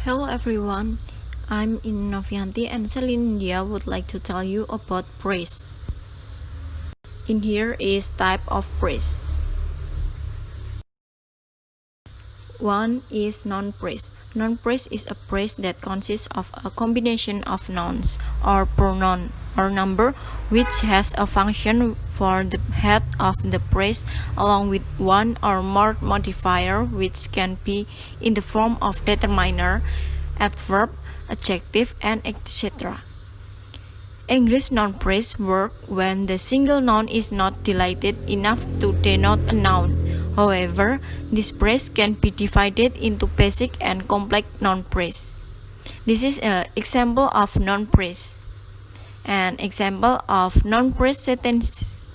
Hello everyone, I'm Inne Noviyanti and Selly Nindya would like to tell you about praise. In here is type of praise. One is non-praise. Non-praise is a praise that consists of a combination of nouns or pronoun or number which has a function for the head of the praise along with one or more modifier which can be in the form of determiner, adverb, adjective, and etc. English non-praise work when the single noun is not dilated enough to denote a noun. However, this praise can be divided into basic and complex non-praise. This is an example of non-praise. An example of non-praise sentences.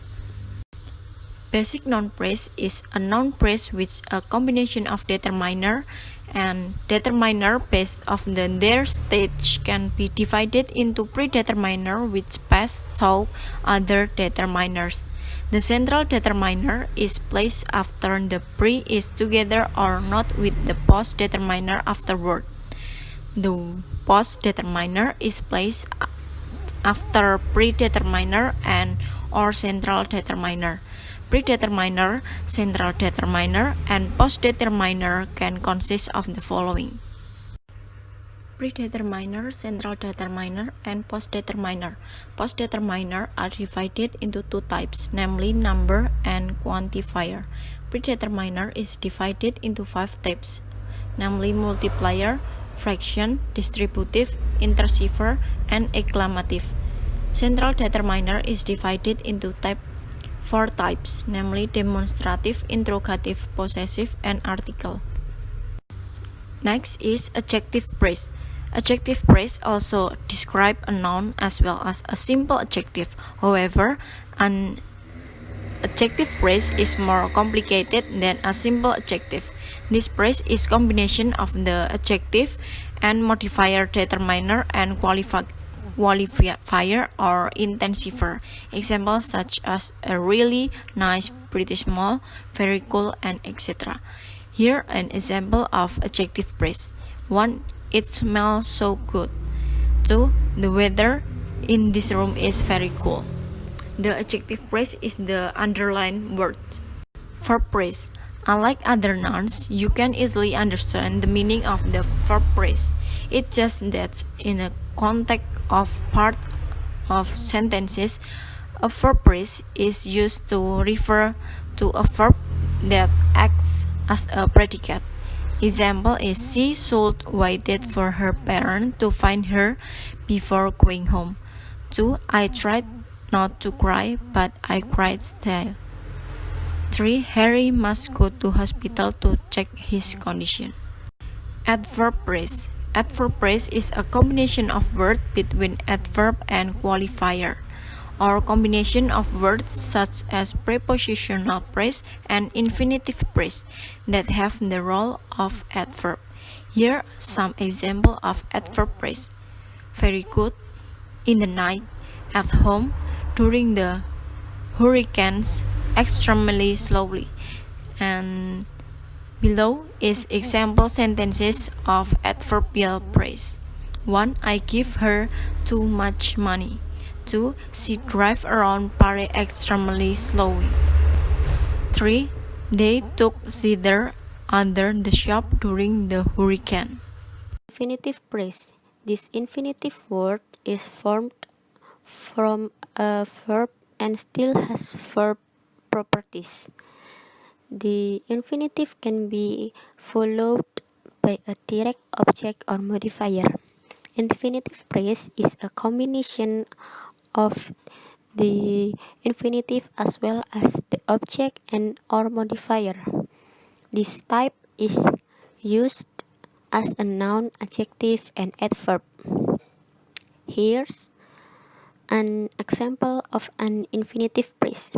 Basic non-praise is a non-praise with a combination of determiner and determiner based on their stage can be divided into predeterminer which pass through other determiners. The central determiner is placed after the pre is together or not with the post determiner afterward. The post determiner is placed after predeterminer and or central determiner. Predeterminer, central determiner, and post determiner can consist of the following: predeterminer, central determiner, and post determiner. Post determiner are divided into two types, namely number and quantifier. Predeterminer is divided into five types, namely multiplier, fraction, distributive, interceiver, and exclamative. Central determiner is divided into four types, namely demonstrative, interrogative, possessive, and article. Next is adjective praise. Adjective praise also describe a noun as well as a simple adjective. However, an adjective praise is more complicated than a simple adjective. This praise is combination of the adjective and modifier, determiner, and qualifier or intensifier. Examples such as a really nice, pretty small, very cool, and etc. Here an example of adjective praise. 1. It smells so good. 2. The weather in this room is very cool. The adjective praise is the underlined word. Verb praise. Unlike other nouns, you can easily understand the meaning of the verb praise. It's just that in a context of part of sentences, a verb praise is used to refer to a verb that acts as a predicate. Example is she should waited for her parent to find her before going home. 2. I tried not to cry, but I cried still. 3. Harry must go to hospital to check his condition. Adverb praise. Adverb praise is a combination of words between adverb and qualifier, or combination of words such as prepositional praise and infinitive praise that have the role of adverb. Here are some examples of adverb praise: very good, in the night, at home, during the hurricanes, extremely slowly. And below is example sentences of adverbial praise. 1. I give her too much money. 2. She drives around Paris extremely slowly. 3. They took cider under the shop during the hurricane. Infinitive praise. This infinitive word is formed from a verb and still has verb properties. The infinitive can be followed by a direct object or modifier. Infinitive praise is a combination of the infinitive as well as the object and or modifier. This type is used as a noun, adjective, and adverb. Here's an example of an infinitive praise: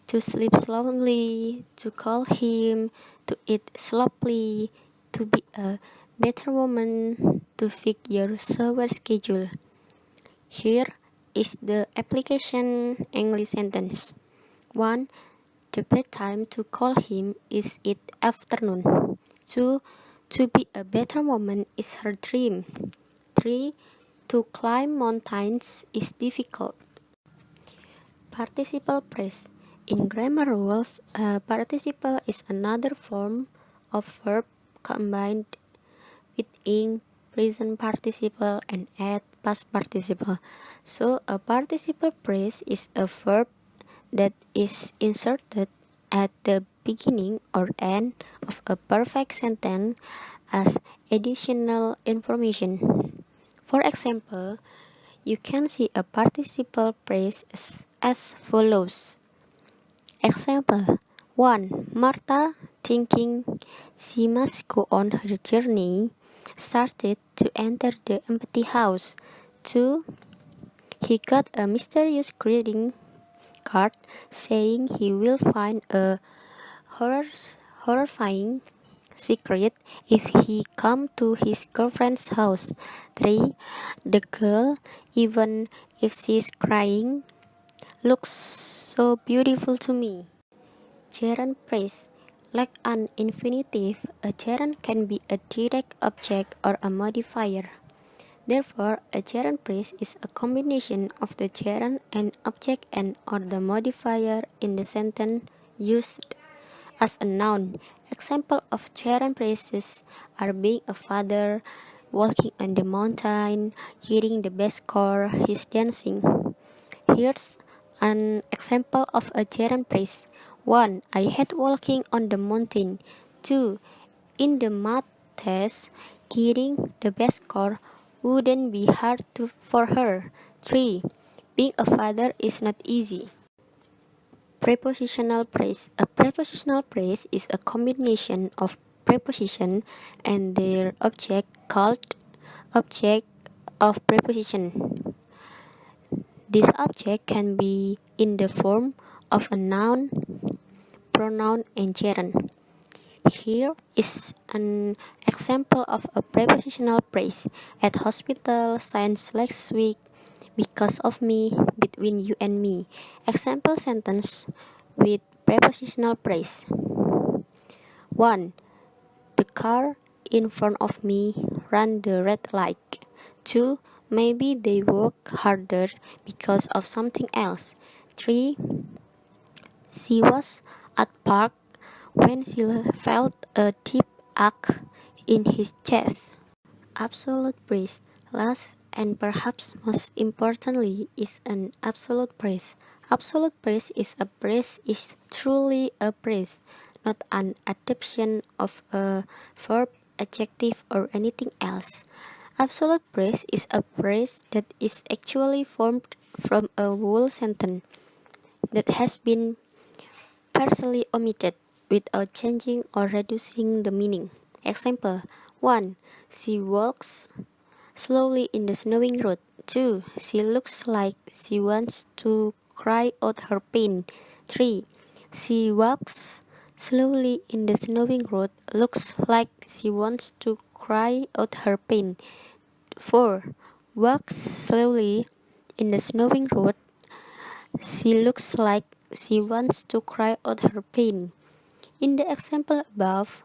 to sleep slowly, to call him, to eat slowly, to be a better woman, to fit your shower schedule. Here is the application English sentence. 1. The best time to call him is in afternoon. 2. To be a better woman is her dream. 3. To climb mountains is difficult. Participle phrase. In grammar rules, a participle is another form of verb combined with ing, present participle, and add past participle. So, a participle phrase is a verb that is inserted at the beginning or end of a perfect sentence as additional information. For example, you can see a participle phrase as follows. Example 1. Martha, thinking she must go on her journey, started to enter the empty house. 2. He got a mysterious greeting card saying he will find a horrifying secret if he come to his girlfriend's house. 3. The girl, even if she's crying, looks so beautiful to me. Gerund phrase. Like an infinitive, a gerund can be a direct object or a modifier. Therefore, a gerund phrase is a combination of the gerund and object and or the modifier in the sentence used as a noun. Example of gerund phrases are being a father, walking on the mountain, getting the best score, he's dancing. Here's an example of a gerund phrase. 1. I hate walking on the mountain. 2. In the math test, getting the best score wouldn't be hard for her. 3. Being a father is not easy. Prepositional phrase. A prepositional phrase is a combination of preposition and their object called object of preposition. This object can be in the form of a noun, pronoun, and gerund. Here is an example of a prepositional phrase. At hospital, science last week, because of me, between you and me. Example sentence with prepositional phrase. 1. The car in front of me ran the red light. 2. Maybe they work harder because of something else. 3. She was at park when she felt a deep ache in his chest. Absolute praise. Last and perhaps most importantly is an absolute praise. Absolute praise is truly a praise, not an adaptation of a verb, adjective, or anything else. Absolute praise is a praise that is actually formed from a whole sentence that has been partially omitted without changing or reducing the meaning. Example 1. She walks slowly in the snowing road. 2. She looks like she wants to cry out her pain. 3. She walks slowly in the snowing road, looks like she wants to cry out her pain. 4. Walks slowly in the snowing road, she looks like she wants to cry out her pain. In the example above,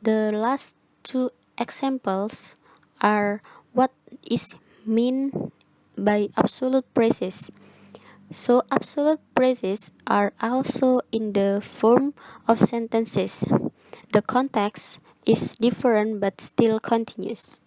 the last two examples are what is meant by absolute praises. So absolute praises are also in the form of sentences. The context is different but still continuous.